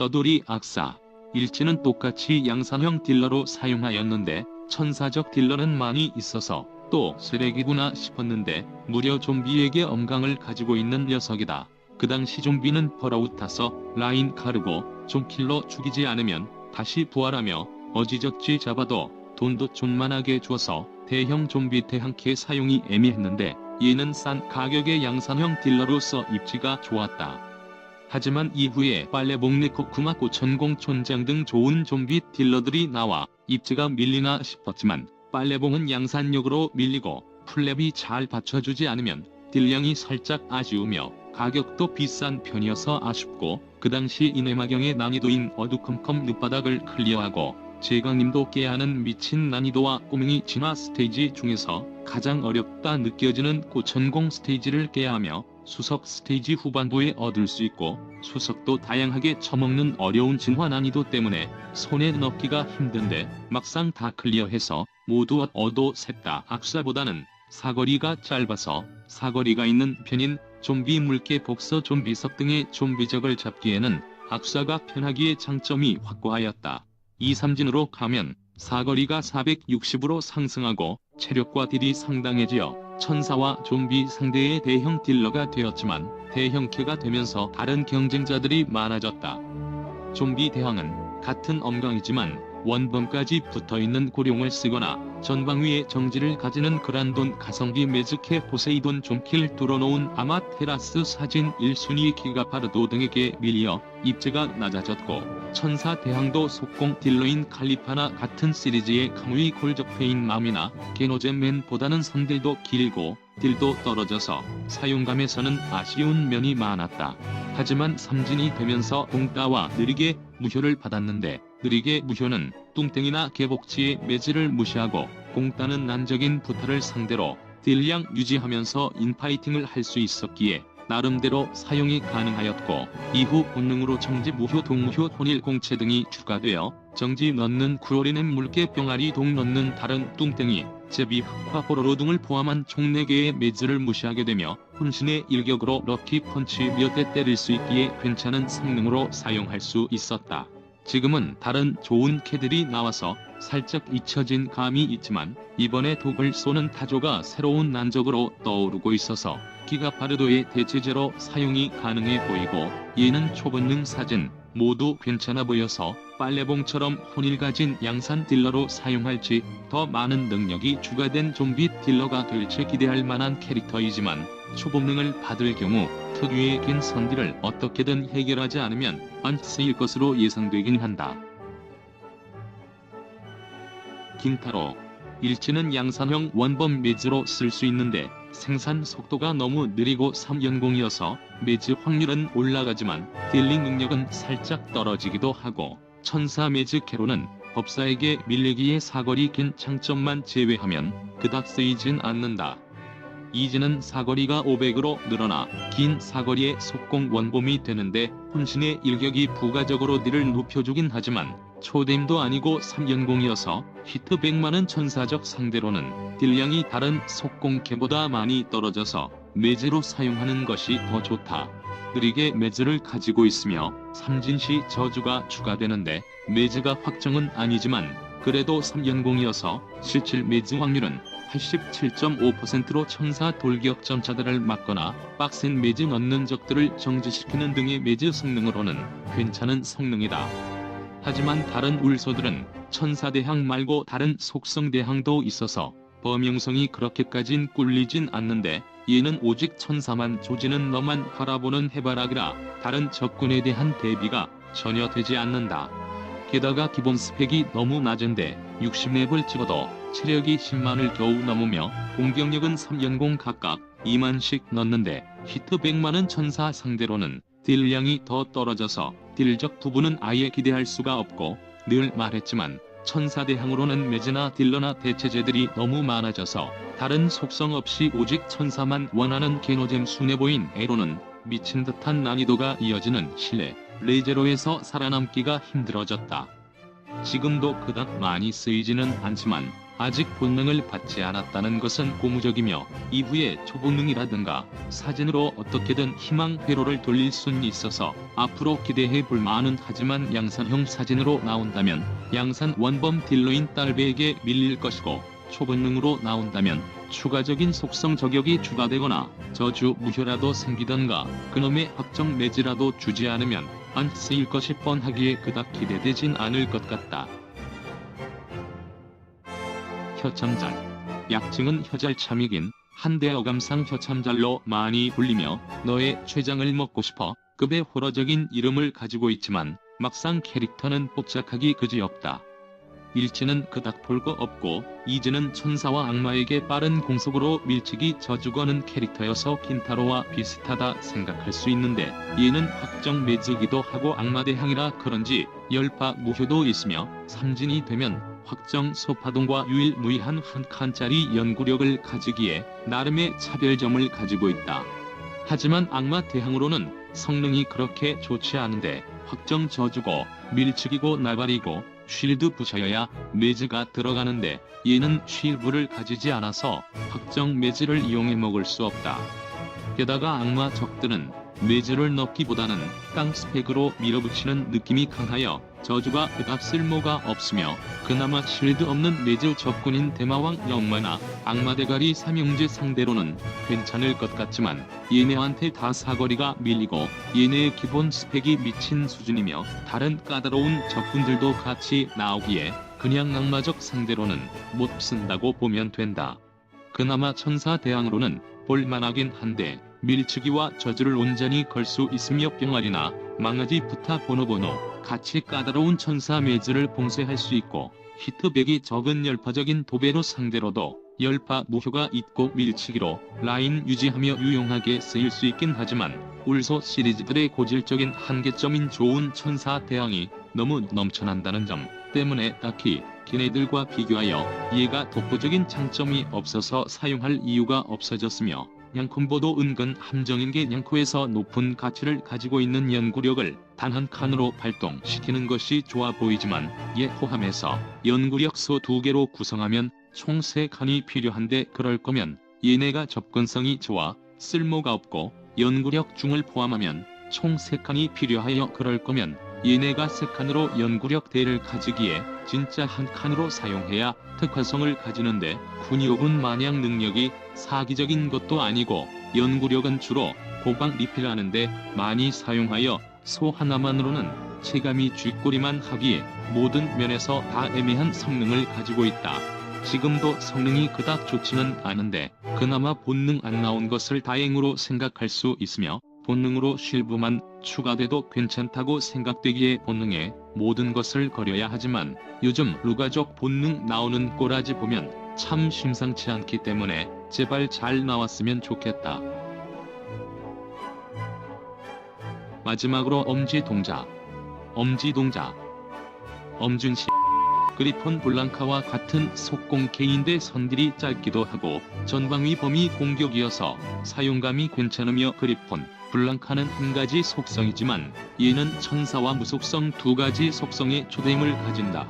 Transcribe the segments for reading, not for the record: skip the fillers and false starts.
떠돌이 악사. 일지는 똑같이 양산형 딜러로 사용하였는데 천사적 딜러는 많이 있어서 또 쓰레기구나 싶었는데 무려 좀비에게 엄강을 가지고 있는 녀석이다. 그 당시 좀비는 펄아웃타서 라인 가르고 좀킬러 죽이지 않으면 다시 부활하며 어지적지 잡아도 돈도 존만하게 줘서 대형 좀비 태양캐 사용이 애매했는데 얘는 싼 가격의 양산형 딜러로서 입지가 좋았다. 하지만 이후에 빨래복 네코쿠마 고천공 촌장 등 좋은 좀비 딜러들이 나와 입지가 밀리나 싶었지만 빨래봉은 양산력으로 밀리고 플랩이 잘 받쳐주지 않으면 딜량이 살짝 아쉬우며 가격도 비싼 편이어서 아쉽고 그 당시 이내마경의 난이도인 어두컴컴 늪바닥을 클리어하고 제강님도 깨하는 미친 난이도와 꼬맹이 진화 스테이지 중에서 가장 어렵다 느껴지는 고천공 스테이지를 깨야 하며 수석 스테이지 후반부에 얻을 수 있고 수석도 다양하게 처먹는 어려운 진화 난이도 때문에 손에 넣기가 힘든데 막상 다 클리어해서 모두 얻어 셋다 악사보다는 사거리가 짧아서 사거리가 있는 편인 좀비 물개 복서 좀비석 등의 좀비적을 잡기에는 악사가 편하기에 장점이 확고하였다. 2-3진으로 가면 사거리가 460으로 상승하고 체력과 딜이 상당해지어 천사와 좀비 상대의 대형 딜러가 되었지만 대형캐가 되면서 다른 경쟁자들이 많아졌다. 좀비 대항은 같은 엄강이지만 원범까지 붙어있는 고룡을 쓰거나 전방 위에 정지를 가지는 그란돈 가성비 매즈캐 포세이돈 좀킬 뚫어놓은 아마테라스 사진 1순위 기가파르도 등에게 밀려 입지가 낮아졌고 천사 대항도 속공 딜러인 칼리파나 같은 시리즈의 카무이 골적패인 맘이나 게노젠맨보다는 선딜도 길고 딜도 떨어져서 사용감에서는 아쉬운 면이 많았다. 하지만 3진이 되면서 공따와 느리게 무효를 받았는데 느리게 무효는 뚱땡이나 개복치의 매질을 무시하고 공따는 난적인 부타를 상대로 딜량 유지하면서 인파이팅을 할 수 있었기에 나름대로 사용이 가능하였고 이후 본능으로 정지 무효 동무효 혼일 공채 등이 추가되어 정지 넣는 쿠오리넴 물개 병아리 동 넣는 다른 뚱땡이 제비 흑화 뽀로로 등을 포함한 총 4개의 매즈를 무시하게 되며 혼신의 일격으로 럭키 펀치 몇 대 때릴 수 있기에 괜찮은 성능으로 사용할 수 있었다. 지금은 다른 좋은 캐들이 나와서 살짝 잊혀진 감이 있지만 이번에 독을 쏘는 타조가 새로운 난적으로 떠오르고 있어서 기가파르도의 대체제로 사용이 가능해 보이고 얘는 초본능 사진 모두 괜찮아 보여서 빨래봉처럼 혼일 가진 양산 딜러로 사용할지 더 많은 능력이 추가된 좀비 딜러가 될지 기대할 만한 캐릭터이지만 초본능을 받을 경우 특유의 긴 선딜을 어떻게든 해결하지 않으면 안 쓰일 것으로 예상되긴 한다. 긴타로 일지는 양산형 원범 매즈로 쓸 수 있는데 생산 속도가 너무 느리고 3연공이어서 매즈 확률은 올라가지만 딜링 능력은 살짝 떨어지기도 하고 천사 매즈 캐로는 법사에게 밀리기에 사거리 긴 장점만 제외하면 그닥 쓰이진 않는다. 이지는 사거리가 500으로 늘어나 긴 사거리의 속공 원범이 되는데 혼신의 일격이 부가적으로 딜을 높여주긴 하지만 초댐도 아니고 3연공이어서 히트 100만은 천사적 상대로는 딜량이 다른 속공캐보다 많이 떨어져서 매즈로 사용하는 것이 더 좋다. 느리게 매즈를 가지고 있으며 3진시 저주가 추가되는데 매즈가 확정은 아니지만 그래도 3연공이어서 실질 매즈 확률은 87.5%로 천사 돌격 전차들을 막거나 빡센 매즈 넣는 적들을 정지시키는 등의 매즈 성능으로는 괜찮은 성능이다. 하지만 다른 울소들은 천사 대항 말고 다른 속성 대항도 있어서 범용성이 그렇게까진 꿀리진 않는데 얘는 오직 천사만 조지는 너만 바라보는 해바라기라 다른 적군에 대한 대비가 전혀 되지 않는다. 게다가 기본 스펙이 너무 낮은데 60렙을 찍어도 체력이 10만을 겨우 넘으며 공격력은 3연공 각각 2만씩 넣는데 히트 100만은 천사 상대로는 딜량이 더 떨어져서 딜적 부분은 아예 기대할 수가 없고 늘 말했지만 천사 대항으로는 매즈나 딜러나 대체제들이 너무 많아져서 다른 속성 없이 오직 천사만 원하는 게노잼 순해보인 에로는 미친 듯한 난이도가 이어지는 실내 레제로에서 살아남기가 힘들어졌다. 지금도 그닥 많이 쓰이지는 않지만 아직 본능을 받지 않았다는 것은 고무적이며 이후에 초본능이라든가 사진으로 어떻게든 희망 회로를 돌릴 순 있어서 앞으로 기대해 볼 만은 하지만 양산형 사진으로 나온다면 양산 원범 딜러인 딸배에게 밀릴 것이고 초본능으로 나온다면 추가적인 속성 저격이 추가되거나 저주 무효라도 생기던가 그놈의 확정 매지라도 주지 않으면 안 쓰일 것이 뻔하기에 그닥 기대되진 않을 것 같다. 혀참잘. 약칭은 혀잘참이긴 한데 어감상 혀참잘로 많이 불리며 너의 췌장을 먹고 싶어 급의 호러적인 이름을 가지고 있지만 막상 캐릭터는 뽀짝하기 그지없다. 일지는 그닥 볼 거 없고 이지는 천사와 악마에게 빠른 공속으로 밀치기 저주거는 캐릭터여서 긴타로와 비슷하다 생각할 수 있는데 얘는 확정 매지기도 하고 악마대항이라 그런지 열파 무효도 있으며 삼진이 되면 확정 소파동과 유일무이한 한 칸짜리 연구력을 가지기에 나름의 차별점을 가지고 있다. 하지만 악마 대항으로는 성능이 그렇게 좋지 않은데 확정 저주고 밀치기고 나발이고 쉴드 부셔야 매즈가 들어가는데 얘는 쉴드를 가지지 않아서 확정 매즈를 이용해 먹을 수 없다. 게다가 악마 적들은 매즈를 넣기보다는 땅 스펙으로 밀어붙이는 느낌이 강하여 저주가 그닥 쓸모가 없으며 그나마 쉴드 없는 매즈 적군인 대마왕 영마나 악마대가리 삼형제 상대로는 괜찮을 것 같지만 얘네한테 다 사거리가 밀리고 얘네의 기본 스펙이 미친 수준이며 다른 까다로운 적군들도 같이 나오기에 그냥 악마적 상대로는 못 쓴다고 보면 된다. 그나마 천사 대항으로는 볼만하긴 한데 밀치기와 저주를 온전히 걸 수 있으며 병아리나 망아지 부타 보노보노 같이 까다로운 천사 매즈를 봉쇄할 수 있고 히트백이 적은 열파적인 도배로 상대로도 열파 무효가 있고 밀치기로 라인 유지하며 유용하게 쓰일 수 있긴 하지만 울소 시리즈들의 고질적인 한계점인 좋은 천사 대항이 너무 넘쳐난다는 점 때문에 딱히 걔네들과 비교하여 얘가 독보적인 장점이 없어서 사용할 이유가 없어졌으며 냥콤보도 은근 함정인 게 냥코에서 높은 가치를 가지고 있는 연구력을 단 한 칸으로 발동시키는 것이 좋아 보이지만 얘 포함해서 연구력소 2개로 구성하면 총 3칸이 필요한데 그럴 거면 얘네가 접근성이 좋아 쓸모가 없고 연구력 중을 포함하면 총 3칸이 필요하여 그럴 거면 얘네가 3칸으로 연구력 대를 가지기에 진짜 한 칸으로 사용해야 특화성을 가지는데 군이옥은 마냥 능력이 사기적인 것도 아니고 연구력은 주로 고방 리필하는데 많이 사용하여 소 하나만으로는 체감이 쥐꼬리만 하기에 모든 면에서 다 애매한 성능을 가지고 있다. 지금도 성능이 그닥 좋지는 않은데 그나마 본능 안 나온 것을 다행으로 생각할 수 있으며 본능으로 쉴브만 추가돼도 괜찮다고 생각되기에 본능에 모든 것을 걸여야 하지만 요즘 루가족 본능 나오는 꼬라지 보면 참 심상치 않기 때문에 제발 잘 나왔으면 좋겠다. 마지막으로 엄지동자. 엄준씨 그리폰 블랑카와 같은 속공캐인데 선딜이 짧기도 하고 전방위 범위 공격이어서 사용감이 괜찮으며 그리폰 블랑카는 한 가지 속성이지만 얘는 천사와 무속성 2가지 속성의 초대임을 가진다.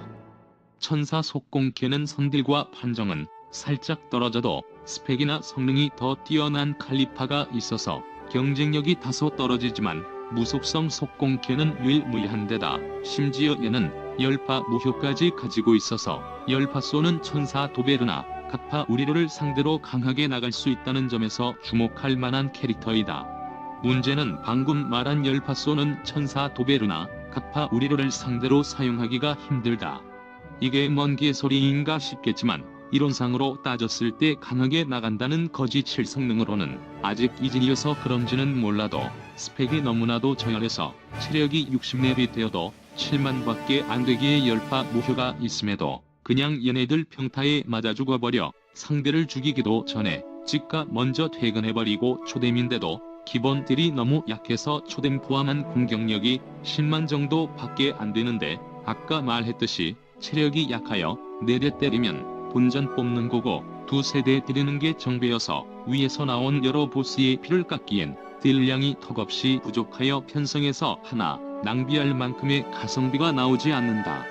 천사 속공캐는 선딜과 판정은 살짝 떨어져도 스펙이나 성능이 더 뛰어난 칼리파가 있어서 경쟁력이 다소 떨어지지만 무속성 속공캐는 유일무이한 데다 심지어 얘는 열파 무효까지 가지고 있어서 열파 쏘는 천사 도베르나 각파 우리르를 상대로 강하게 나갈 수 있다는 점에서 주목할 만한 캐릭터이다. 문제는 방금 말한 열파 쏘는 천사 도베르나 각파 우리르를 상대로 사용하기가 힘들다. 이게 뭔 개소리인가 싶겠지만 이론상으로 따졌을 때 강하게 나간다는 거지 7성능으로는 아직 이진이어서 그런지는 몰라도 스펙이 너무나도 저열해서 체력이 60렙이 되어도 7만밖에 안되기에 열파 무효가 있음에도 그냥 얘네들 평타에 맞아 죽어버려 상대를 죽이기도 전에 즉각 먼저 퇴근해버리고 초뎀인데도 기본 딜이 너무 약해서 초뎀 포함한 공격력이 10만 정도 밖에 안되는데 아까 말했듯이 체력이 약하여 4대 때리면 본전 뽑는 거고 2-3대 때리는 게 정배여서 위에서 나온 여러 보스의 피를 깎기엔 딜량이 턱없이 부족하여 편성해서 하나 낭비할 만큼의 가성비가 나오지 않는다.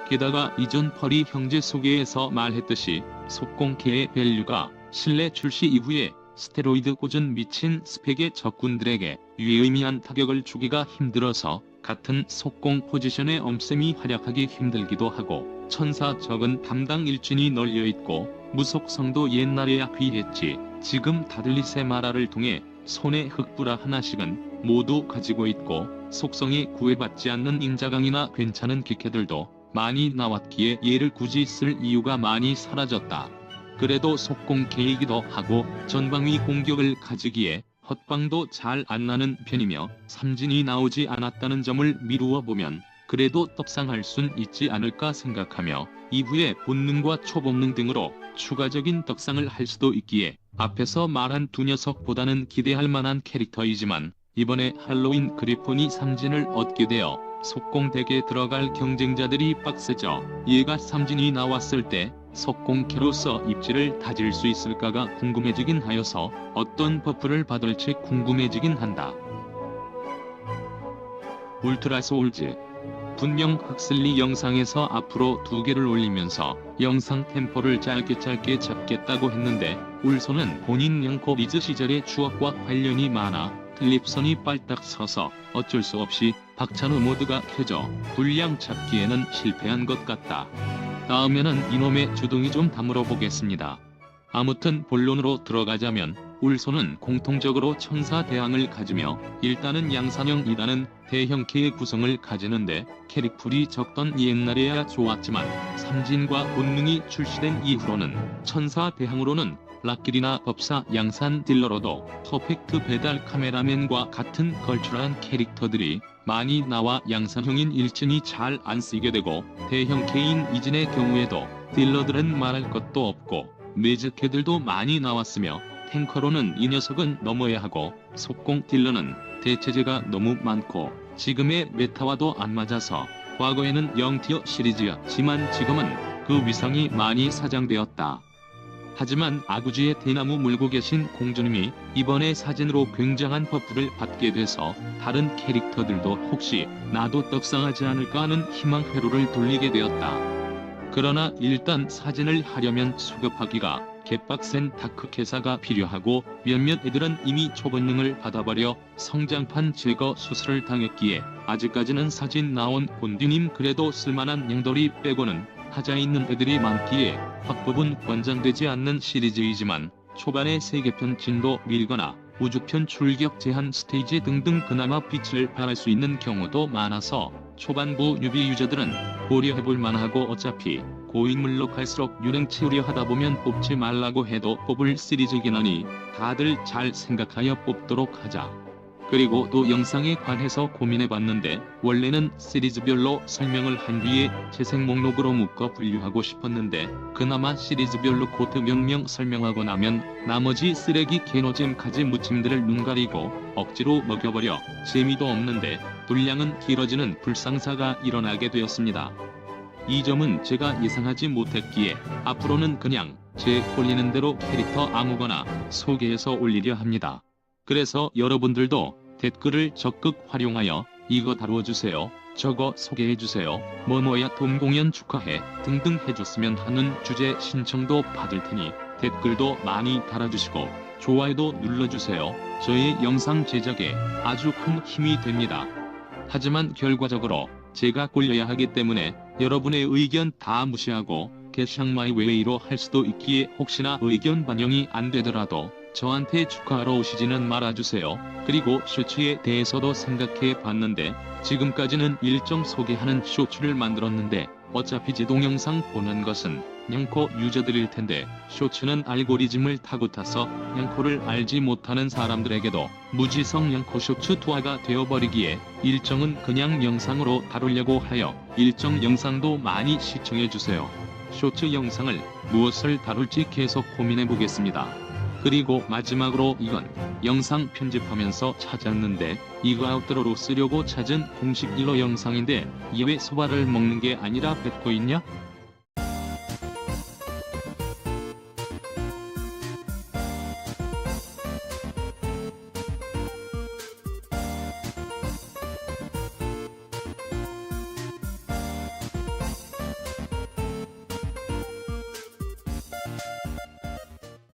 게다가 이전 퍼리 형제 소개에서 말했듯이 속공캐의 밸류가 실내 출시 이후에 스테로이드 고전 미친 스펙의 적군들에게 유의미한 타격을 주기가 힘들어서 같은 속공 포지션의 엄쌤이 활약하기 힘들기도 하고 천사 적은 담당 일진이 널려있고 무속성도 옛날에야 귀했지 지금 다들리세 마라를 통해 손에 흑불화 하나씩은 모두 가지고 있고 속성이 구애받지 않는 인자강이나 괜찮은 기캐들도 많이 나왔기에 얘를 굳이 쓸 이유가 많이 사라졌다. 그래도 속공캐이기도 하고 전방위 공격을 가지기에 헛방도 잘 안 나는 편이며 삼진이 나오지 않았다는 점을 미루어 보면 그래도 떡상할 순 있지 않을까 생각하며 이후에 본능과 초본능 등으로 추가적인 떡상을 할 수도 있기에 앞에서 말한 두 녀석보다는 기대할 만한 캐릭터이지만 이번에 할로윈 그리폰이 삼진을 얻게 되어 속공덱에 들어갈 경쟁자들이 빡세죠. 얘가 삼진이 나왔을 때 속공캐로서 입지를 다질 수 있을까가 궁금해지긴 하여서 어떤 버프를 받을지 궁금해지긴 한다. 울트라 소울즈 분명 흑슬리 영상에서 앞으로 2개를 올리면서 영상 템포를 짧게 잡겠다고 했는데 울소는 본인 영코 리즈 시절의 추억과 관련이 많아 클립선이 빨딱 서서 어쩔 수 없이 박찬호 모드가 켜져 분량 잡기에는 실패한 것 같다. 다음에는 이놈의 주둥이 좀 다물어 보겠습니다. 아무튼 본론으로 들어가자면 울소는 공통적으로 천사 대항을 가지며 일단은 양산형 2단은 대형캐의 구성을 가지는데 캐릭풀이 적던 옛날에야 좋았지만 삼진과 본능이 출시된 이후로는 천사 대항으로는 락길이나 법사 양산 딜러로도 퍼펙트 배달 카메라맨과 같은 걸출한 캐릭터들이 많이 나와 양산형인 일진이 잘 안 쓰이게 되고 대형캐인 이진의 경우에도 딜러들은 말할 것도 없고 매즈캐들도 많이 나왔으며 탱커로는 이 녀석은 넘어야 하고 속공 딜러는 대체제가 너무 많고 지금의 메타와도 안 맞아서 과거에는 0티어 시리즈였지만 지금은 그 위상이 많이 사장되었다. 하지만 아구지의 대나무 물고 계신 공주님이 이번에 사진으로 굉장한 버프를 받게 돼서 다른 캐릭터들도 혹시 나도 떡상하지 않을까 하는 희망 회로를 돌리게 되었다. 그러나 일단 사진을 하려면 수급하기가 개빡센 다크캐사가 필요하고 몇몇 애들은 이미 초본능을 받아버려 성장판 제거 수술을 당했기에 아직까지는 사진 나온 곤디님 그래도 쓸만한 양돌이 빼고는 하자 있는 애들이 많기에 확법은 권장되지 않는 시리즈이지만 초반에 세계편 진도 밀거나 우주편 출격 제한 스테이지 등등 그나마 빛을 발할 수 있는 경우도 많아서 초반부 뉴비 유저들은 고려해볼 만하고 어차피 고인물로 갈수록 유행 채우려 하다보면 뽑지 말라고 해도 뽑을 시리즈긴 하니 다들 잘 생각하여 뽑도록 하자. 그리고 또 영상에 관해서 고민해봤는데 원래는 시리즈별로 설명을 한 뒤에 재생 목록으로 묶어 분류하고 싶었는데 그나마 시리즈별로 코드 명령 설명하고 나면 나머지 쓰레기 개노잼까지 무침들을 눈가리고 억지로 먹여버려 재미도 없는데 분량은 길어지는 불상사가 일어나게 되었습니다. 이 점은 제가 예상하지 못했기에 앞으로는 그냥 제 꼴리는 대로 캐릭터 아무거나 소개해서 올리려 합니다. 그래서 여러분들도 댓글을 적극 활용하여 이거 다루어주세요, 저거 소개해주세요, 뭐뭐야 돔공연 축하해 등등 해줬으면 하는 주제 신청도 받을 테니 댓글도 많이 달아주시고 좋아요도 눌러주세요. 저의 영상 제작에 아주 큰 힘이 됩니다. 하지만 결과적으로 제가 꼴려야 하기 때문에 여러분의 의견 다 무시하고 게샹마이 웨이로 할 수도 있기에 혹시나 의견 반영이 안 되더라도 저한테 축하하러 오시지는 말아주세요. 그리고 쇼츠에 대해서도 생각해 봤는데 지금까지는 일정 소개하는 쇼츠를 만들었는데 어차피 제 동영상 보는 것은 냥코 유저들일 텐데 쇼츠는 알고리즘을 타고 타서 냥코를 알지 못하는 사람들에게도 무지성 냥코 쇼츠 투하가 되어버리기에 일정은 그냥 영상으로 다루려고 하여 일정 영상도 많이 시청해주세요. 쇼츠 영상을 무엇을 다룰지 계속 고민해보겠습니다. 그리고 마지막으로 이건 영상 편집하면서 찾았는데 이거 아웃도어로 쓰려고 찾은 공식 일로 영상인데 얘 왜 소바를 먹는 게 아니라 뱉고 있냐?